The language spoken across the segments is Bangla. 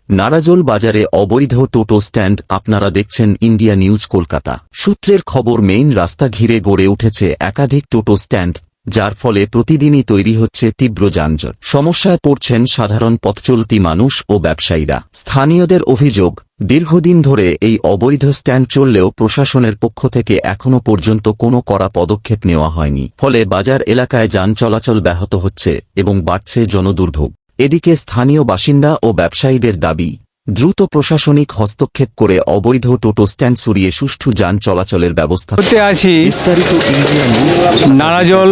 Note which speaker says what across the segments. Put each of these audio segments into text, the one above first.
Speaker 1: নারাজোল বাজারে অবৈধ টোটো স্ট্যান্ড। আপনারা দেখছেন ইন্ডিয়া নিউজ কলকাতা। সূত্রের খবর, মেইন রাস্তা ঘিরে গড়ে উঠেছে একাধিক টোটো স্ট্যান্ড, যার ফলে প্রতিদিনই তৈরি হচ্ছে তীব্র যানজট। সমস্যায় পড়ছেন সাধারণ পথচলতি মানুষ ও ব্যবসায়ীরা। স্থানীয়দের অভিযোগ, দীর্ঘদিন ধরে এই অবৈধ স্ট্যান্ড চললেও প্রশাসনের পক্ষ থেকে এখনও পর্যন্ত কোনো কড়া পদক্ষেপ নেওয়া হয়নি। ফলে বাজার এলাকায় যান চলাচল ব্যাহত হচ্ছে এবং বাড়ছে জনদুর্ভোগ। এদিকে স্থানীয় বাসিন্দা ও ব্যবসায়ীদের দাবি, দ্রুত প্রশাসনিক হস্তক্ষেপ করে অবৈধ টোটো স্ট্যান্ড সরিয়ে সুষ্ঠু যান চলাচলের ব্যবস্থা
Speaker 2: করতে আছি।
Speaker 1: বিস্তারিত ইন্ডিয়া নিউজ
Speaker 2: নারাজোল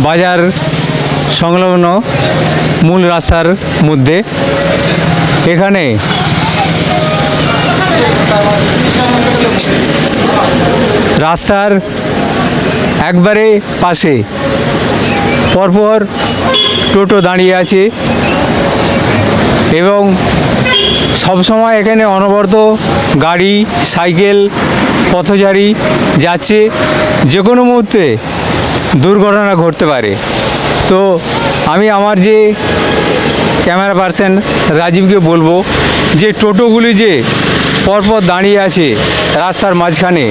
Speaker 2: বাজার সংলগ্ন মূল রাস্তার মধ্যে এখানে রাস্তার একবারে পাশে পরপর টোটো দাঁড়িয়ে আছে এবং সবসময় এখানে অনবরত গাড়ি, সাইকেল, পথচারী যাচ্ছে। যে কোনো মুহূর্তে দুর্ঘটনা ঘটতে পারে। তো আমি আমার যে ক্যামেরা পার্সন রাজীবকে বলবো যে টোটোগুলি যে পরপর দাঁড়িয়ে আছে রাস্তার মাঝখানে,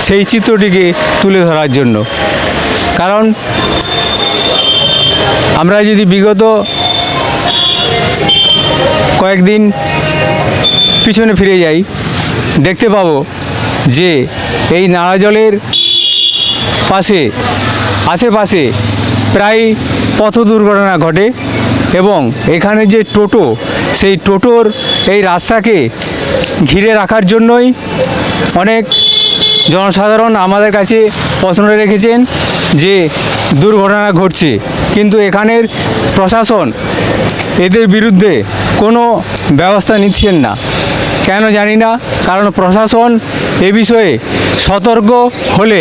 Speaker 2: সেই চিত্রটিকে তুলে ধরার জন্য। কারণ আমরা যদি বিগত কয়েকদিন পিছনে ফিরে যাই, দেখতে পাবো যে এই নারাজলের আশেপাশে প্রায় পথ দুর্ঘটনা ঘটে এবং এখানে যে টোটো, সেই টোটোর এই রাস্তাকে ঘিরে রাখার জন্যই অনেক জনসাধারণ আমাদের কাছে প্রশ্ন রেখেছেন যে দুর্ঘটনা ঘটছে, কিন্তু এখানের প্রশাসন এদের বিরুদ্ধে কোনো ব্যবস্থা নিচ্ছেন না। কেন জানি না, কারণ প্রশাসন এ বিষয়ে সতর্ক হলে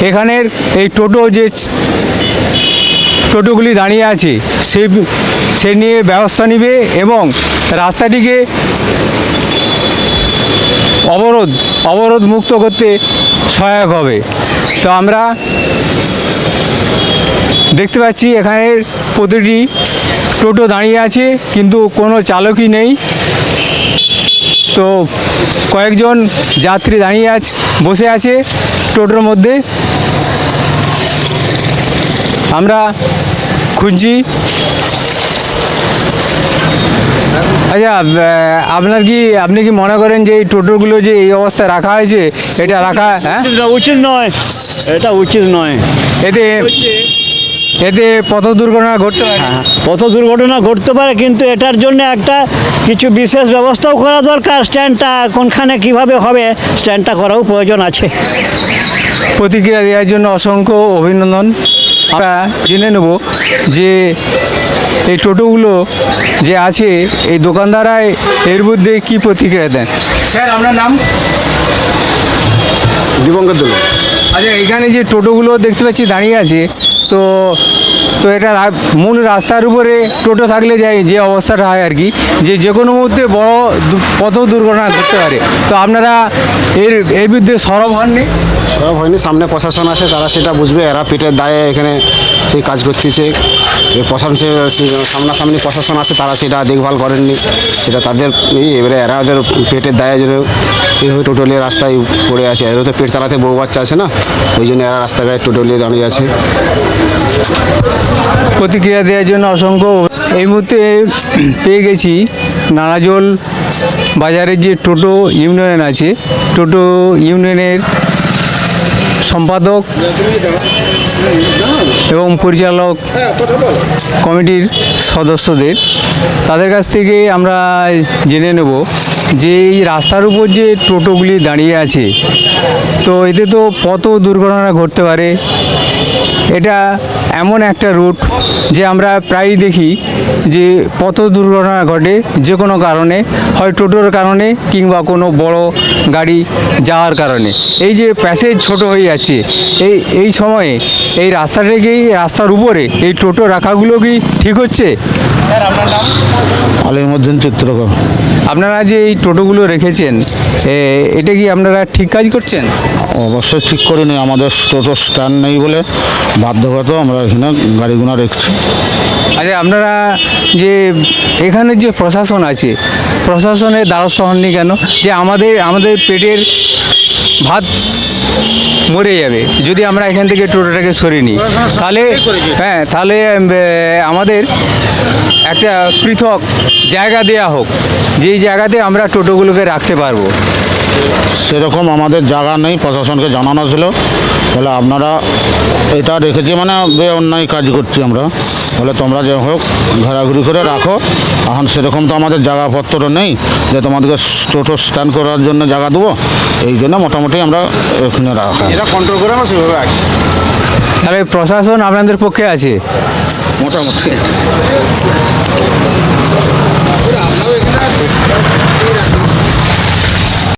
Speaker 2: এখানের এই টোটোগুলি দাঁড়িয়ে আছে সে নিয়ে ব্যবস্থা নেবে এবং রাস্তাটিকে অবরোধ মুক্ত করতে সহায়ক হবে। তো আমরা দেখতে পাচ্ছি এখানের প্রতিটি টোটো দাঁড়িয়ে আছে কিন্তু কোনো চালকই নেই। তো কয়েকজন যাত্রী বসে আছে টোটোর মধ্যে। আমরা খুঁজছি। আচ্ছা, আপনি কি মনে করেন যে এই টোটোগুলো যে এই অবস্থায় রাখা হয়েছে, এটা রাখা
Speaker 3: উচিত নয়? এটা উচিত নয়।
Speaker 2: এতে পথ দুর্ঘটনা ঘটতে পারে।
Speaker 3: পথ দুর্ঘটনা ঘটতে পারে, কিন্তু এটার জন্য একটা কিছু বিশেষ ব্যবস্থাও করা দরকার। স্ট্যান্ডটা কোনখানে কিভাবে হবে, স্ট্যান্ডটা করাও প্রয়োজন আছে।
Speaker 2: প্রতিক্রিয়া দেওয়ার জন্য অসংখ্য অভিনন্দন। আমরা জেনে নেব যে এই টোটোগুলো যে আছে, এই দোকানদাররা এর মধ্যে কী প্রতিক্রিয়া দেন। স্যার, আপনার নাম?
Speaker 4: দিবঙ্কর দোল।
Speaker 2: আচ্ছা, এখানে যে টোটোগুলো দেখতে পাচ্ছি দাঁড়িয়ে আছে, তো এটা মূল রাস্তার উপরে টোটো থাকলে যে অবস্থাটা হয় আর কি, যে কোনো মুহূর্তে বড় পথ দুর্ঘটনা ঘটতে পারে। তো আপনারা এর বিরুদ্ধে সরব হয়নি?
Speaker 4: সামনে প্রশাসন আছে, তারা সেটা বুঝবে। এরা পেটের দায়ে এখানে সেই কাজ করতেছে। সামনাসামনি প্রশাসন আছে, তারা সেটা দেখভাল করেননি, সেটা তাদের এবারে এরা ওদের পেটের দায়ে এইভাবে টোটো নিয়ে রাস্তায় পড়ে আছে। এরা তো পেট চালাতে বউ বাচ্চা আছে না, ওই জন্য এরা রাস্তাঘাটে টোটো নিয়ে দাঁড়িয়ে আছে।
Speaker 2: প্রতিক্রিয়া দেওয়ার জন্য অসংখ্য। এই মুহূর্তে পেয়ে গেছি নারাজোল বাজারের যে টোটো ইউনিয়ন আছে, টোটো ইউনিয়নের সম্পাদক এবং পরিচালক কমিটির সদস্যদের, তাদের কাছ থেকে আমরা জেনে নেব যে এই রাস্তার উপর যে টোটোগুলি দাঁড়িয়ে আছে, তো এতে তো পথ দুর্ঘটনা ঘটতে পারে। এটা এমন একটা রুট যে আমরা প্রায়ই দেখি যে পথ দুর্ঘটনা ঘটে যে কোনো কারণে, হয় টোটোর কারণে কিংবা কোনো বড় গাড়ি যাওয়ার কারণে। এই যে প্যাসেজ ছোট হয়ে যাচ্ছে, এই সময়ে এই রাস্তার উপরে এই টোটো রাখাগুলো কি ঠিক হচ্ছে? স্যার, আপনার নাম?
Speaker 4: আলিমুদ্দিন চিত্রকর।
Speaker 2: আপনারা যে এই টোটোগুলো রেখেছেন, এটা কি আপনারা ঠিক কাজ করছেন?
Speaker 4: অবশ্যই ঠিক করিনি। আমাদের টোটো স্ট্যান্ড নেই বলে বাধ্যগত আমরা এখানে গাড়িগুলো রেখেছি।
Speaker 2: আচ্ছা, আপনারা যে এখানে যে প্রশাসন আছে, প্রশাসনের দ্বারস্থ হননি কেন? যে আমাদের পেটের ভাত মরে যাবে যদি আমরা এখান থেকে টোটোটাকে সরিয়ে নিই, তাহলে হ্যাঁ, তাহলে আমাদের একটা পৃথক জায়গা দেওয়া হোক, যেই জায়গাতে আমরা টোটোগুলোকে রাখতে পারবো।
Speaker 5: সেরকম আমাদের জায়গা নেই, প্রশাসনকে জানানো ছিল, তাহলে আপনারা এটা রেখেছি মানে অন্যায় কাজ করছি আমরা, বলে তোমরা যে হোক ঘোরাঘুরি করে রাখো। এখন সেরকম তো আমাদের জায়গাপত্র নেই যে তোমাদেরকে টোটো স্ট্যান্ড করার জন্য জায়গা দেবো, এই জন্য মোটামুটি আমরা এখানে রাখা।
Speaker 4: এটা কন্ট্রোল করে আমরা সেভাবে আছি
Speaker 2: তাহলে প্রশাসন আপনাদের পক্ষে আছে?
Speaker 5: মোটামুটি